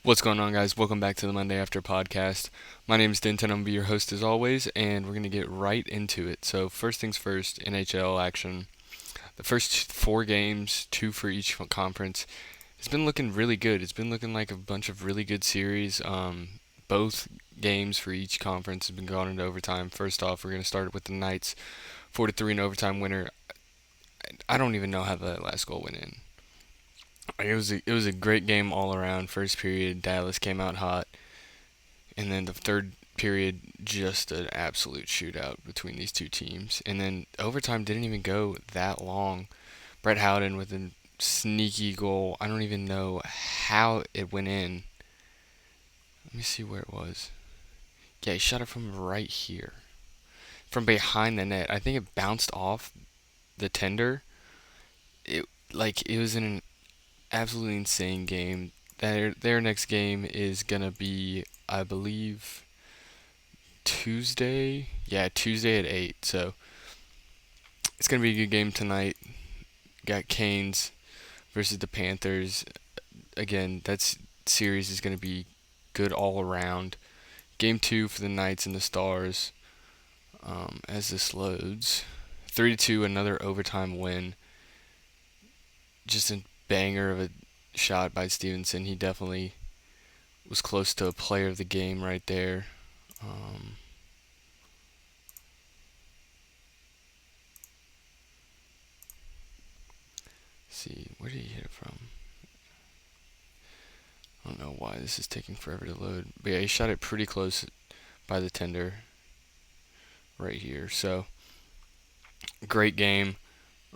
What's going on, guys? Welcome back to the Monday After podcast. My name is Denton. I'm going to be your host as always, and we're going to get right into it. So, first things first, NHL action. The first four games, two for each conference, it's been looking really good. It's been looking like a bunch of really good series. Both games for each conference have been going into overtime. First off, we're going to start with the Knights, 4-3 in overtime winner. I don't even know how the last goal went in. It was a great game all around. First period, Dallas came out hot. And then the third period, just an absolute shootout between these two teams. And then overtime didn't even go that long. Brett Howden with a sneaky goal. I don't even know how it went in. Let me see where it was. Yeah, he shot it from right here. From behind the net. I think it bounced off the tender. It it was an absolutely insane game. Their next game is gonna be, I believe, Tuesday. Yeah, Tuesday at 8. So it's going to be a good game tonight. Got Canes versus the Panthers. Again, that series is going to be good all around. Game 2 for the Knights and the Stars. As this loads. 3-2, another overtime win. Just a banger of a shot by Stevenson. He definitely was close to a player of the game right there. Um, see, where did he hit it from? I don't know why this is taking forever to load. But yeah, he shot it pretty close by the tender right here. So, great game.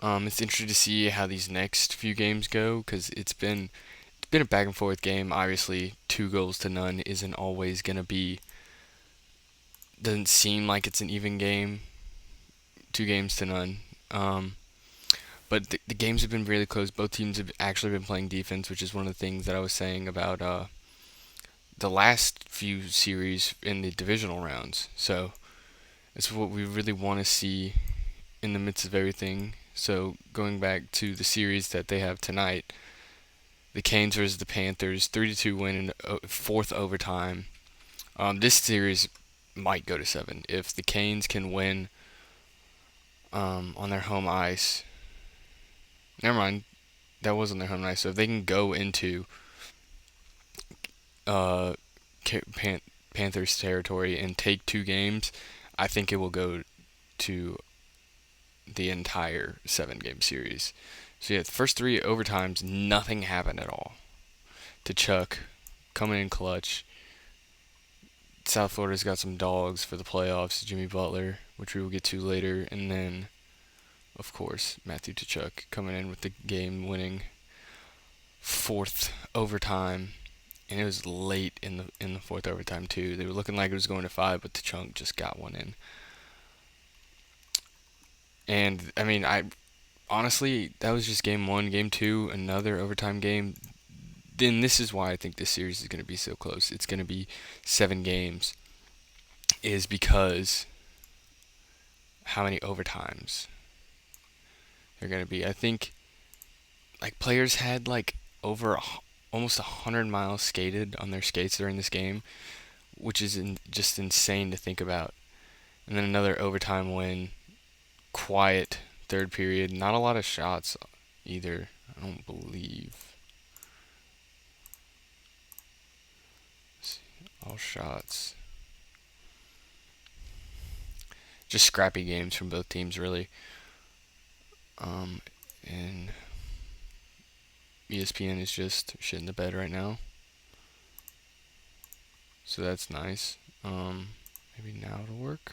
It's interesting to see how these next few games go because it's been a back and forth game. Obviously, 2 goals to none isn't always gonna be. Doesn't seem like it's an even game. 2 games to none. But the games have been really close. Both teams have actually been playing defense, which is one of the things that I was saying about the last few series in the divisional rounds. So it's what we really want to see in the midst of everything. So going back to the series that they have tonight, the Canes versus the Panthers, 3-2 win in fourth overtime. This series might go to 7 if the Canes can win on their home ice. Never mind, that was on their home ice. So if they can go into uh, Panthers territory and take 2 games, I think it will go to the entire 7 game series. So yeah, the first 3 overtimes, nothing happened at all. Tkachuk coming in clutch. South Florida's got some dogs for the playoffs. Jimmy Butler, which we will get to later, and then, of course, Matthew Tkachuk coming in with the game-winning fourth overtime, and it was late in the fourth overtime too. They were looking like it was going to 5, but Tkachuk just got one in. And I mean, I honestly, that was just game 1. Game 2, another overtime game. Then this is why I think this series is going to be so close. It's going to be 7 games, is because how many overtimes they're going to be. I think like players had like over almost 100 miles skated on their skates during this game, which is just insane to think about. And then another overtime win, quiet third period, not a lot of shots either. I don't believe. Let's see, all shots. Just scrappy games from both teams, really. And ESPN is just shitting the bed right now, so that's nice. Maybe now it'll work.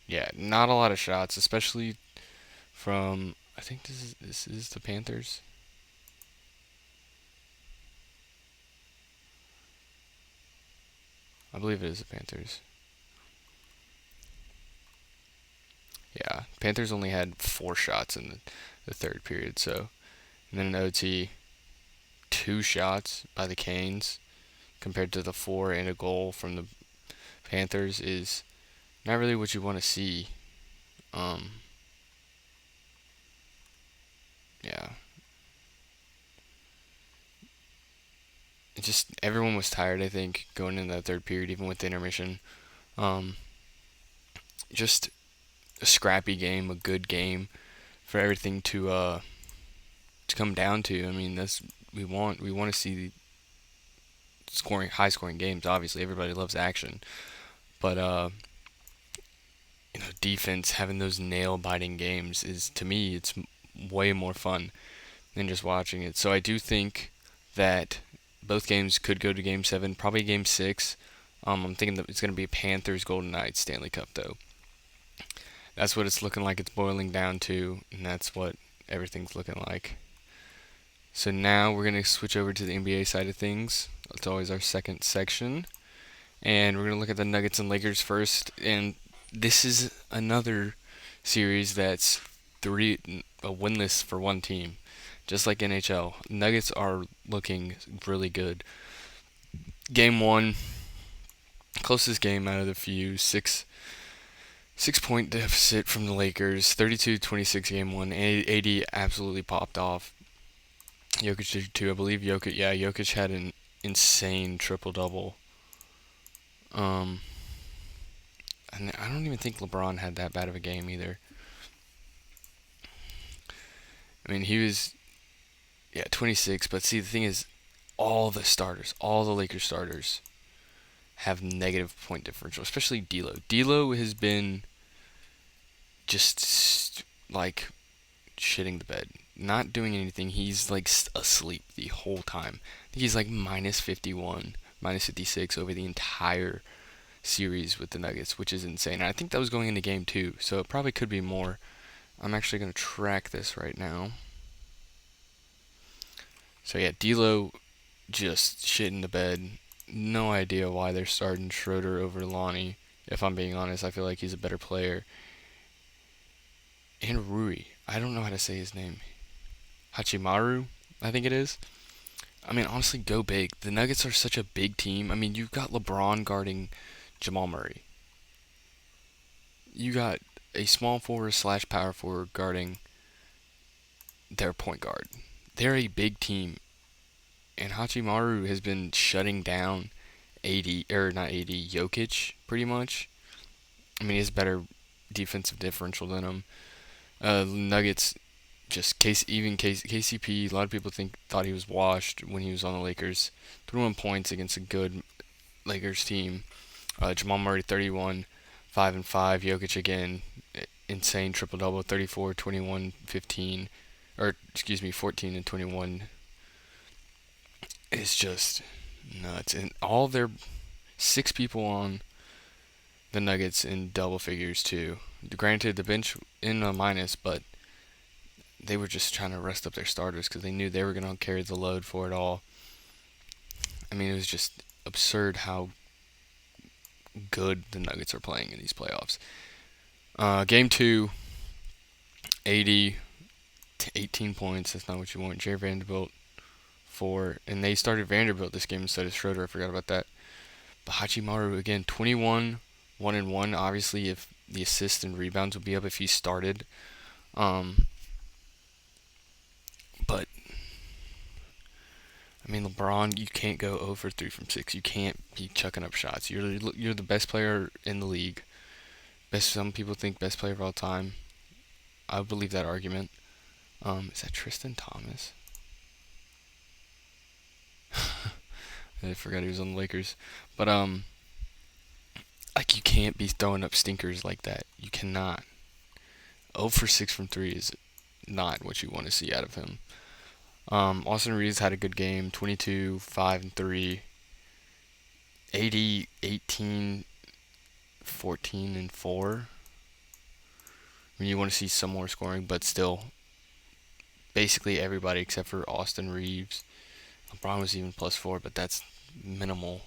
Yeah, not a lot of shots, especially from. I think this is the Panthers. I believe it is the Panthers. Yeah, Panthers only had 4 shots in the third period, so and then in OT, 2 shots by the Canes compared to the 4 and a goal from the Panthers is not really what you want to see. Um, Yeah. It just everyone was tired, I think, going into that third period, even with the intermission. Um, just a scrappy game, a good game for everything to come down to. I mean, that's we want. We want to see high scoring games. Obviously, everybody loves action, but defense having those nail biting games is to me it's way more fun than just watching it. So I do think that both games could go to Game 7, probably Game 6. I'm thinking that it's going to be Panthers Golden Knights Stanley Cup though. That's what it's looking like. It's boiling down to, and that's what everything's looking like. So now we're going to switch over to the NBA side of things. It's always our second section. And we're going to look at the Nuggets and Lakers first. And this is another series that's a winless for one team. Just like NHL. Nuggets are looking really good. Game 1, closest game out of the few. 6 point deficit from the Lakers. 32-26 game 1. AD absolutely popped off. Jokic did too. I believe Jokic had an insane triple-double. And I don't even think LeBron had that bad of a game either. I mean, he was, 26. But see, the thing is, all the Lakers starters, have negative point differential, especially D'Lo. D'Lo has been just like shitting the bed, not doing anything. He's like asleep the whole time. I think he's like minus 51, minus 56 over the entire series with the Nuggets, which is insane. And I think that was going into game 2, so it probably could be more. I'm actually going to track this right now. So yeah, D'Lo just shit in the bed. No idea why they're starting Schroeder over Lonnie. If I'm being honest, I feel like he's a better player. And Rui. I don't know how to say his name. Hachimaru, I think it is. I mean, honestly, go big. The Nuggets are such a big team. I mean, you've got LeBron guarding Jamal Murray. You got a small forward slash power forward guarding their point guard. They're a big team. And Hachimaru has been shutting down Jokic, pretty much. I mean, he has better defensive differential than him. Nuggets, KCP. A lot of people thought he was washed when he was on the Lakers. 21 points against a good Lakers team. Jamal Murray 31, 5 and 5. Jokic again, insane triple double, 34, 21, 15, 14 and 21. It's just nuts, and all their 6 people on the Nuggets in double figures too. Granted, the bench in a minus, but they were just trying to rest up their starters because they knew they were going to carry the load for it all. I mean, it was just absurd how good the Nuggets are playing in these playoffs. Game 2, 80 to 18 points. That's not what you want. Jared Vanderbilt, 4. And they started Vanderbilt this game instead of Schroeder. I forgot about that. But Hachimaru, again, 21, 1 and 1. Obviously, if the assists and rebounds would be up if he started. But I mean, LeBron, you can't go 0 for 3 from 6. You can't be chucking up shots. You're the best player in the league. Some people think best player of all time. I believe that argument. Is that Tristan Thompson? I forgot he was on the Lakers. But like you can't be throwing up stinkers like that. You cannot. 0 for 6 from 3 is not what you want to see out of him. Austin Reeves had a good game, 22, 5 and 3. 80, 18, 14 and 4. I mean, you want to see some more scoring, but still, basically everybody except for Austin Reeves. LeBron was even +4, but that's minimal.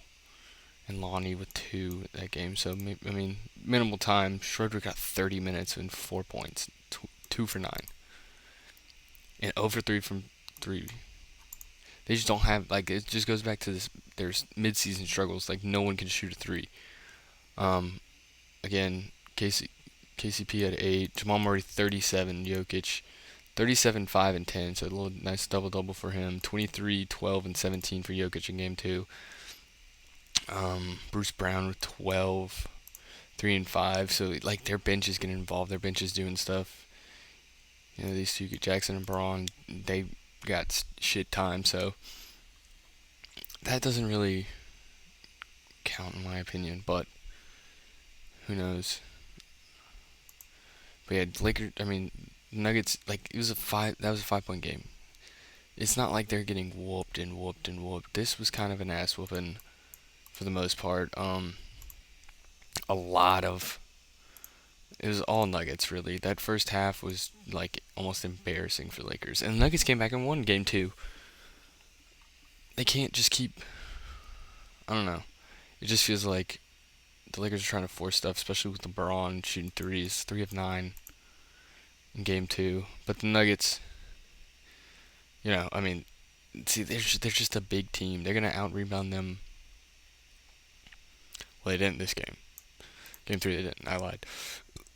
And Lonnie with 2 that game. So, I mean, minimal time. Schroeder got 30 minutes and 4 points. 2 for 9. And 0 for 3 from 3. They just don't have, like, it just goes back to this, there's mid-season struggles. Like, no one can shoot a 3. Again, KCP had 8. Jamal Murray 37. Jokic 37, 5, and 10, so a little nice double-double for him. 23, 12, and 17 for Jokic in game 2. Bruce Brown with 12, 3 and 5, so like their bench is getting involved. Their bench is doing stuff. These two, Jackson and Braun, they got shit time, so that doesn't really count in my opinion, but who knows. But yeah, Lakers, Nuggets, like that was a 5-point game. It's not like they're getting whooped and whooped and whooped. This was kind of an ass whooping for the most part. A lot of It was all Nuggets really. That first half was like almost embarrassing for the Lakers, and the Nuggets came back and won game 2. They can't just keep. I don't know. It just feels like the Lakers are trying to force stuff, especially with LeBron shooting threes, 3 of 9 in game 2. But the Nuggets, see, they're just a big team. They're gonna out rebound them. Well, they didn't this game. Game 3 they didn't. I lied.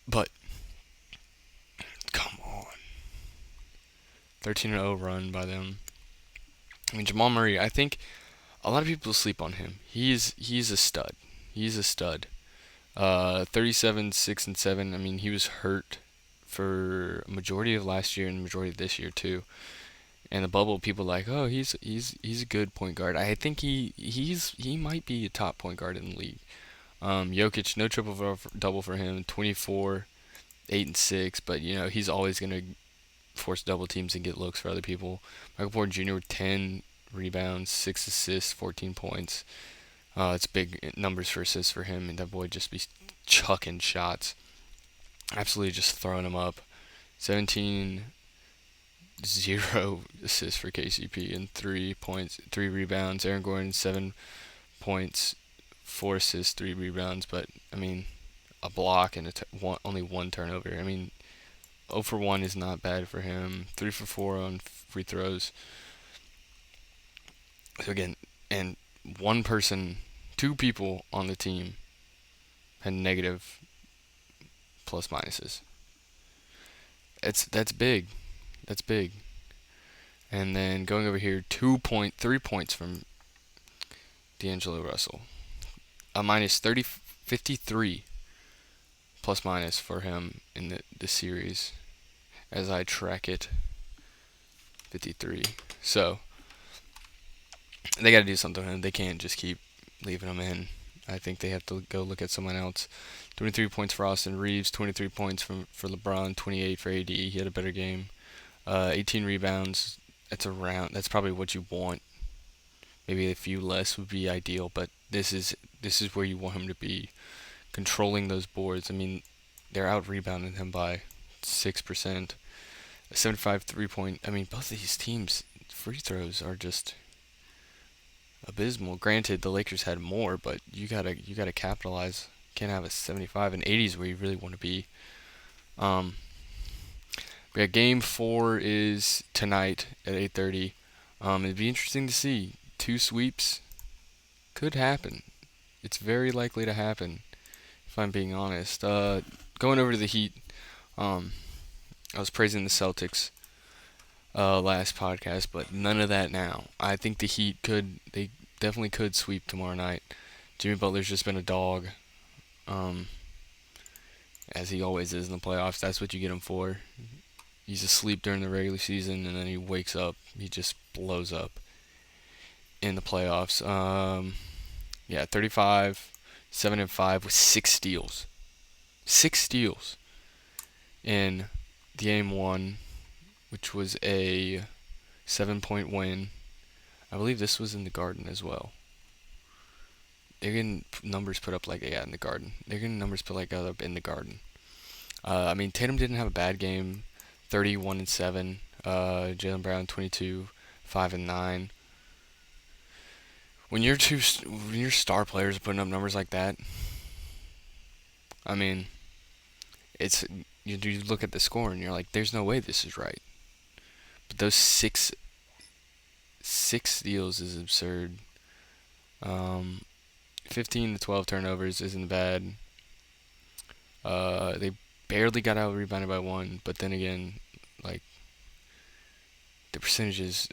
But come on, 13-0 run by them. Jamal Murray, I think a lot of people sleep on him. He's a stud. He's a stud. 37, 6 and 7. He was hurt for a majority of last year and the majority of this year too. And the bubble, people like, oh, he's a good point guard. I think he might be a top point guard in the league. Jokic, no triple double for him. 24, 8 and 6. But he's always gonna force double teams and get looks for other people. Michael Porter Jr. with 10 rebounds, 6 assists, 14 points. It's big numbers for assists for him, and that boy just be chucking shots. Absolutely just throwing them up. 17, 0 assists for KCP and 3 points, 3 rebounds. Aaron Gordon, 7 points, 4 assists, 3 rebounds. But, a block and only 1 turnover. 0 for 1 is not bad for him. 3 for 4 on free throws. So again, and 2 people on the team had negative plus minuses. That's big. That's big. And then going over here, 3 points from D'Angelo Russell. A minus 53 plus minus for him in the series as I track it. 53. So they got to do something with him. They can't just keep leaving him in. I think they have to go look at someone else. 23 points for Austin Reeves, 23 points for LeBron, 28 for AD. He had a better game. 18 rebounds. That's probably what you want. Maybe a few less would be ideal, but this is where you want him to be, controlling those boards. They're out rebounding him by 6%. 75 3-point. Both of these teams' free throws are just abysmal. Granted, the Lakers had more, but you gotta capitalize. Can't have a 75 and 80s where you really want to be. Game 4 is tonight at 8:30. It'd be interesting to see. 2 sweeps could happen. It's very likely to happen, if I'm being honest. Going over to the Heat, I was praising the Celtics last podcast, but none of that now. I think the Heat they definitely could sweep tomorrow night. Jimmy Butler's just been a dog, as he always is in the playoffs. That's what you get him for. He's asleep during the regular season, and then he wakes up. He just blows up in the playoffs. 35, 7 and 5 with 6 steals. 6 steals in the game 1, which was a 7-point win. I believe this was in the Garden as well. They're getting numbers put up like they got in the Garden. They're getting numbers put like up in the Garden. Tatum didn't have a bad game. 31 and 7. Jaylen Brown 22, 5 and 9. When your star players are putting up numbers like that, it's you look at the score and you're like, there's no way this is right. But those six steals is absurd. 15 to 12 turnovers isn't bad. They barely got out rebounded by 1, but then again, like, the percentages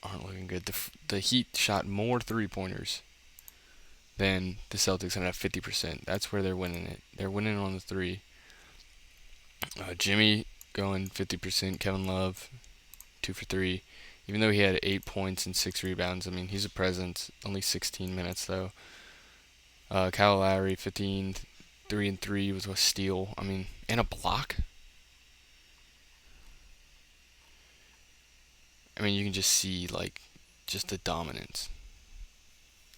aren't looking good. The Heat shot more 3-pointers than the Celtics and at 50%. That's where they're winning it. They're winning on the three. Jimmy going 50%. Kevin Love 2 for 3. Even though he had 8 points and 6 rebounds, I mean, he's a presence. Only 16 minutes though. Kyle Lowry 15, 3 and 3 with a steal. I mean, and a block. I mean, you can just see like just the dominance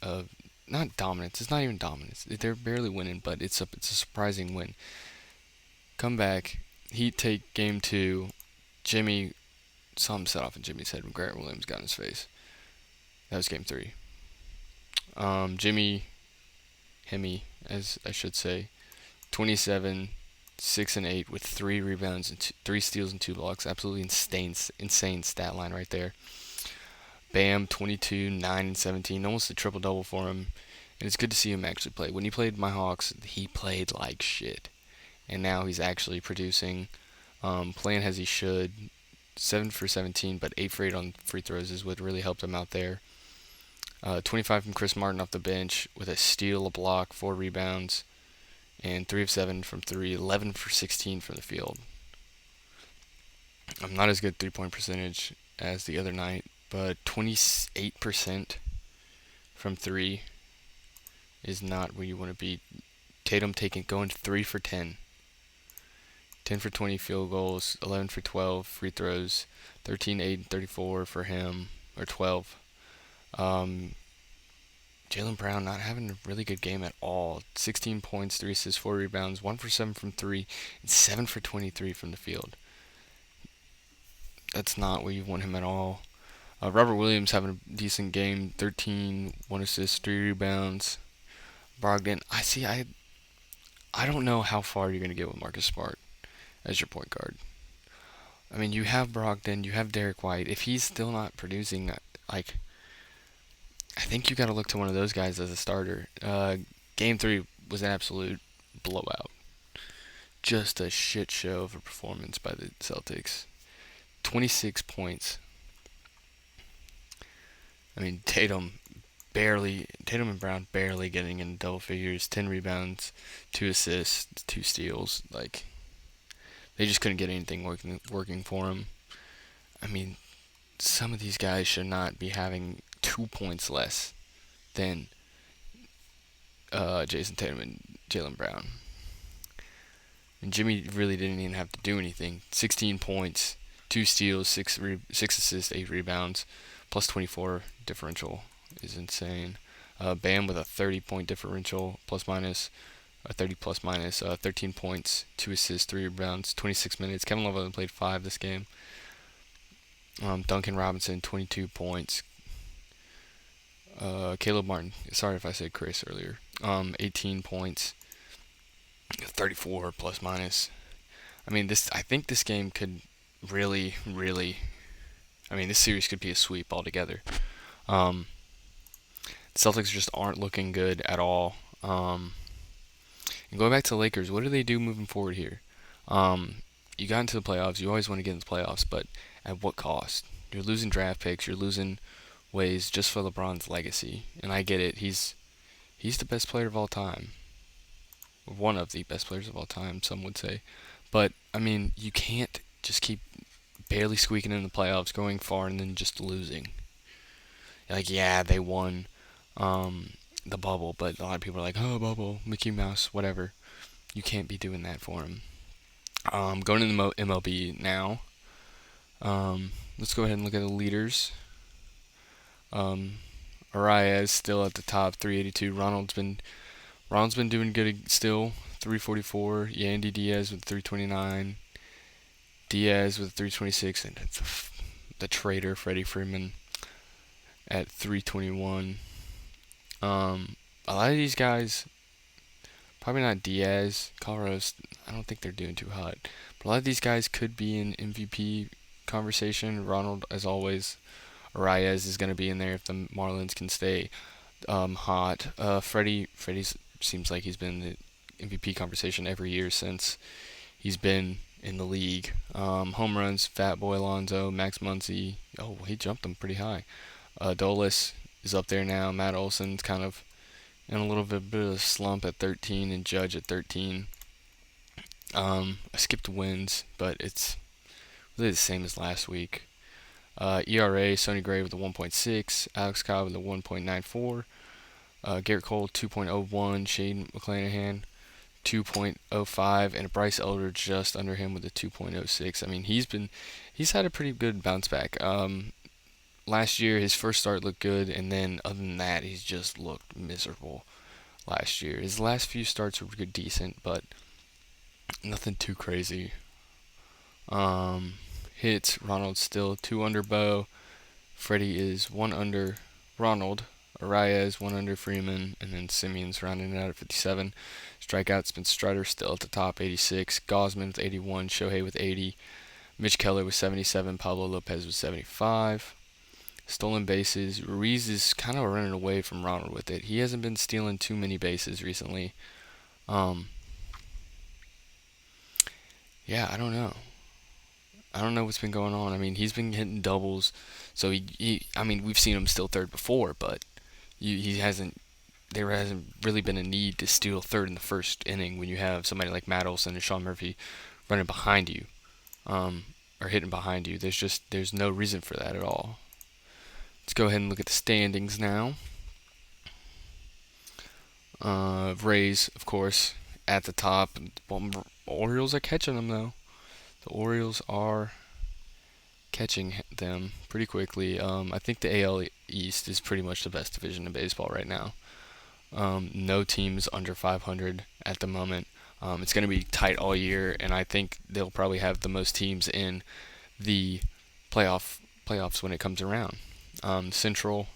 of not dominance. It's not even dominance. They're barely winning, but it's a surprising win. Come back. Heat take game 2. Jimmy, something set off in Jimmy's head when Grant Williams got in his face. That was game 3. Jimmy, Hemi, as I should say, 27, 6 and 8 with 3 rebounds and 3 steals and 2 blocks. Absolutely insane stat line right there. Bam, 22, 9 and 17, almost a triple double for him. And it's good to see him actually play. When he played my Hawks, he played like shit. And now he's actually producing, playing as he should. 7 for 17, but 8 for 8 on free throws is what really helped him out there. 25 from Chris Martin off the bench with a steal, a block, 4 rebounds, and 3 of 7 from 3, 11 for 16 from the field. I'm not as good 3-point percentage as the other night, but 28% from 3 is not where you want to be. Tatum going 3 for 10. 10 for 20 field goals, 11 for 12 free throws, 13, 8, and 34 for him, or 12. Jaylen Brown not having a really good game at all. 16 points, 3 assists, 4 rebounds, 1 for 7 from 3, and 7 for 23 from the field. That's not where you want him at all. Robert Williams having a decent game, 13, 1 assist, 3 rebounds. Brogdon, I don't know how far you're going to get with Marcus Smart as your point guard. I mean, you have Brogdon, you have Derek White. If he's still not producing, like, I think you got to look to one of those guys as a starter. Game 3 was an absolute blowout. Just a shit show of a performance by the Celtics. 26 points. I mean, Tatum and Brown barely getting in double figures. 10 rebounds, 2 assists, 2 steals. Like, they just couldn't get anything working for him. I mean, some of these guys should not be having 2 points less than Jason Tatum and Jaylen Brown. And Jimmy really didn't even have to do anything. 16 points, 2 steals, 6 assists, 8 rebounds, plus 24 differential is insane. Bam with a 30-point differential, plus minus, a 30 plus minus, 13 points, 2 assists, 3 rebounds, 26 minutes. Kevin Love only played 5 this game. Duncan Robinson, 22 points. Caleb Martin, sorry if I said Chris earlier, 18 points, 34 plus minus. I mean, I think this game could really, this series could be a sweep altogether. The Celtics just aren't looking good at all. And going back to the Lakers, what do they do moving forward here? You got into the playoffs. You always want to get into the playoffs, but at what cost? You're losing draft picks. You're losing ways just for LeBron's legacy. And I get it. He's the best player of all time. One of the best players of all time, some would say. But, I mean, you can't just keep barely squeaking in the playoffs, going far, and then just losing. Like, yeah, they won the bubble, but a lot of people are like, oh, bubble, Mickey Mouse, whatever. You can't be doing that for him. Going into the MLB now. Let's go ahead and look at the leaders. Arias still at the top, 382. Ronald's been doing good still, 344. Yandy Diaz with 329. Diaz with 326, and the traitor Freddie Freeman at 321. A lot of these guys, probably not Diaz, Colorado's, I don't think they're doing too hot, but a lot of these guys could be in MVP conversation. Ronald, as always. Arias is going to be in there if the Marlins can stay hot. Freddie seems like he's been in the MVP conversation every year since he's been in the league. Home runs, Fat Boy Alonso, Max Muncy. Oh, he jumped them pretty high. Dolis is up there now. Matt Olson's kind of in a little bit of a slump at 13, and Judge at 13. I skipped wins, but it's really the same as last week. ERA, Sonny Gray with a 1.6, Alex Cobb with a 1.94, Garrett Cole 2.01, Shane McClanahan 2.05, and Bryce Elder just under him with a 2.06. I mean, he's had a pretty good bounce back. Last year his first start looked good, and then other than that, he's just looked miserable. Last year, his last few starts were good, decent, but nothing too crazy. Hits, Ronald still 2 under Bo. Freddie is 1 under Ronald. Arias 1 under Freeman, and then Simeon's rounding it out at 57. Strikeouts, Spencer Strider still at the top, 86. Gosman with 81. Shohei with 80. Mitch Keller with 77. Pablo Lopez with 75. Stolen bases, Ruiz is kind of running away from Ronald with it. He hasn't been stealing too many bases recently. Yeah, I don't know. I don't know what's been going on. I mean, he's been hitting doubles, so I mean, we've seen him steal third before, but he hasn't. There hasn't really been a need to steal third in the first inning when you have somebody like Matt Olson and Sean Murphy running behind you, or hitting behind you. There's no reason for that at all. Let's go ahead and look at the standings now. Rays, of course, at the top. Orioles are catching them, though. The Orioles are catching them pretty quickly. I think the AL East is pretty much the best division in baseball right now. No teams under 500 at the moment. It's going to be tight all year, and I think they'll probably have the most teams in the playoffs when it comes around. Central,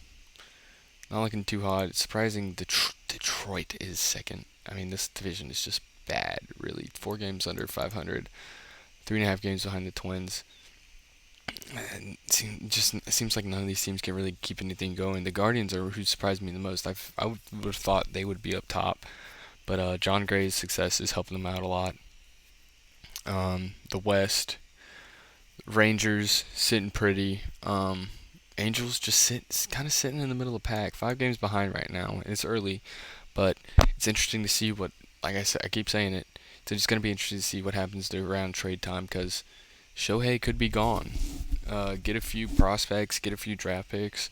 not looking too hot. It's surprising Detroit is second. I mean, this division is just bad, really. 4 games under 500, 3.5 games behind the Twins. And it seems like none of these teams can really keep anything going. The Guardians are who surprised me the most. I would have thought they would be up top, but John Gray's success is helping them out a lot. The West, Rangers sitting pretty. Angels just kind of sitting in the middle of the pack. 5 games behind right now. It's early, but it's interesting to see what. Like I said, I keep saying it. It's just going to be interesting to see what happens around trade time because Shohei could be gone. Get a few prospects, get a few draft picks,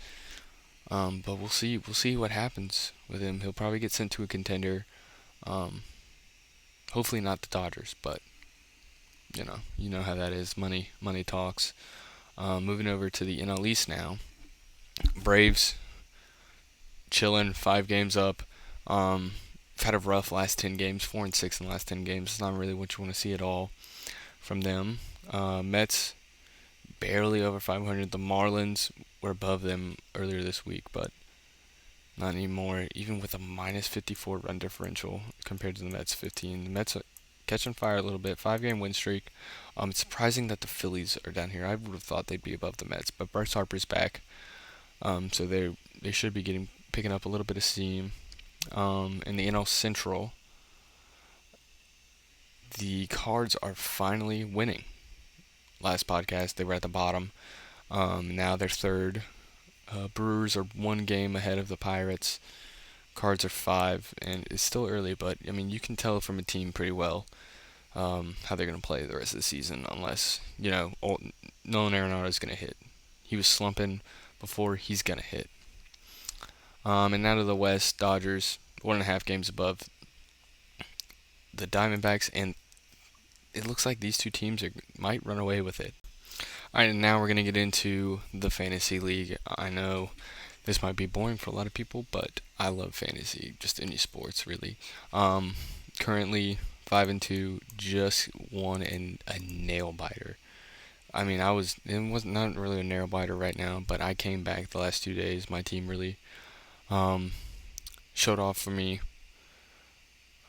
but we'll see. We'll see what happens with him. He'll probably get sent to a contender. Hopefully not the Dodgers, but you know how that is. Money talks. Moving over to the NL East now. Braves chilling, 5 games up. Had a rough last 10 games, 4-6 in the last 10 games. It's not really what you want to see at all from them. Mets barely over 500. The Marlins were above them earlier this week, but not anymore. Even with a minus 54 run differential compared to the Mets 15. The Mets are catching fire a little bit. 5-game win streak. It's surprising that the Phillies are down here. I would have thought they'd be above the Mets, but Bryce Harper's back, so they should be picking up a little bit of steam. In the NL Central, the Cards are finally winning. Last podcast, they were at the bottom. Now they're third. Brewers are 1 game ahead of the Pirates. Cards are 5, and it's still early, but I mean you can tell from a team pretty well how they're going to play the rest of the season, unless Nolan Arenado is going to hit. He was slumping before. He's going to hit. And now to the West, Dodgers 1.5 games above the Diamondbacks, and it looks like these two teams might run away with it. Alright, and now we're going to get into the Fantasy League. I know this might be boring for a lot of people, but I love fantasy, just any sports, really. Currently 5-2, just won in a nail biter. I mean, it was not really a nail biter right now, but I came back the last 2 days. My team really showed off for me.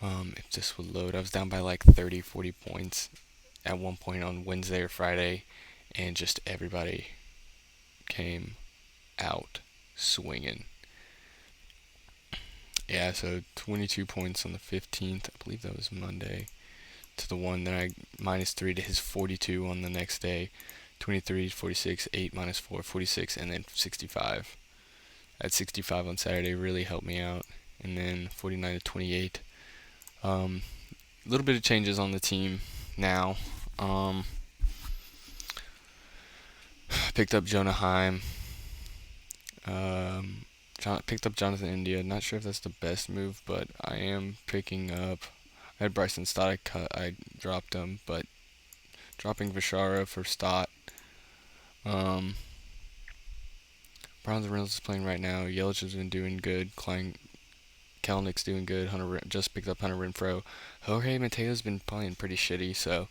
If this would load, I was down by like 30, 40 points at one point on Wednesday or Friday, and just everybody came out swinging. Yeah, so 22 points on the 15th. I believe that was Monday. to the 1, then I -3 to his 42 on the next day. 23, 46, 8 -4, 46, and then 65. At 65 on Saturday really helped me out. And then 49 to 28. A little bit of changes on the team now. Picked up Jonah Heim. Picked up Jonathan India. Not sure if that's the best move, but I am picking up. I had Bryson Stott. I dropped him, but dropping Vishara for Stott. Browns and Reynolds is playing right now. Yelich has been doing good. Kalnick's doing good. Just picked up Hunter Renfroe. Jorge Mateo's been playing pretty shitty, so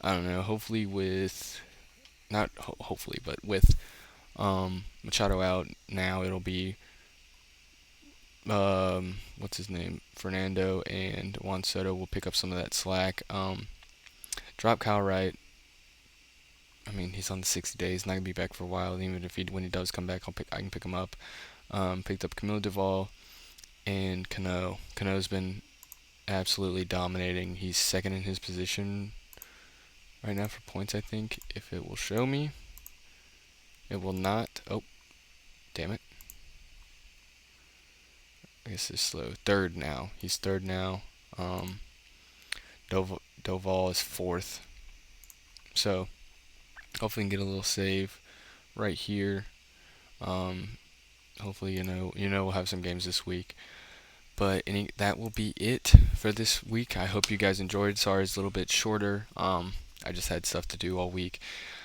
I don't know. Hopefully with not ho- hopefully, but with Machado out now, it'll be what's his name? Fernando and Juan Soto will pick up some of that slack. Drop Kyle Wright. I mean, he's on the 60 days, not gonna be back for a while. Even if when he does come back, I can pick him up. Picked up Camilo Duvall and Cano. Cano's been absolutely dominating. He's second in his position right now for points, I think. If it will show me, it will not. Oh, damn it. I guess it's slow. Third now. He's third now. Doval is fourth. So hopefully we can get a little save right here. Hopefully we'll have some games this week. But that will be it for this week. I hope you guys enjoyed. Sorry it's a little bit shorter. I just had stuff to do all week.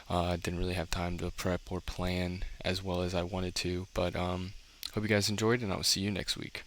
Didn't really have time to prep or plan as well as I wanted to. But hope you guys enjoyed, and I will see you next week.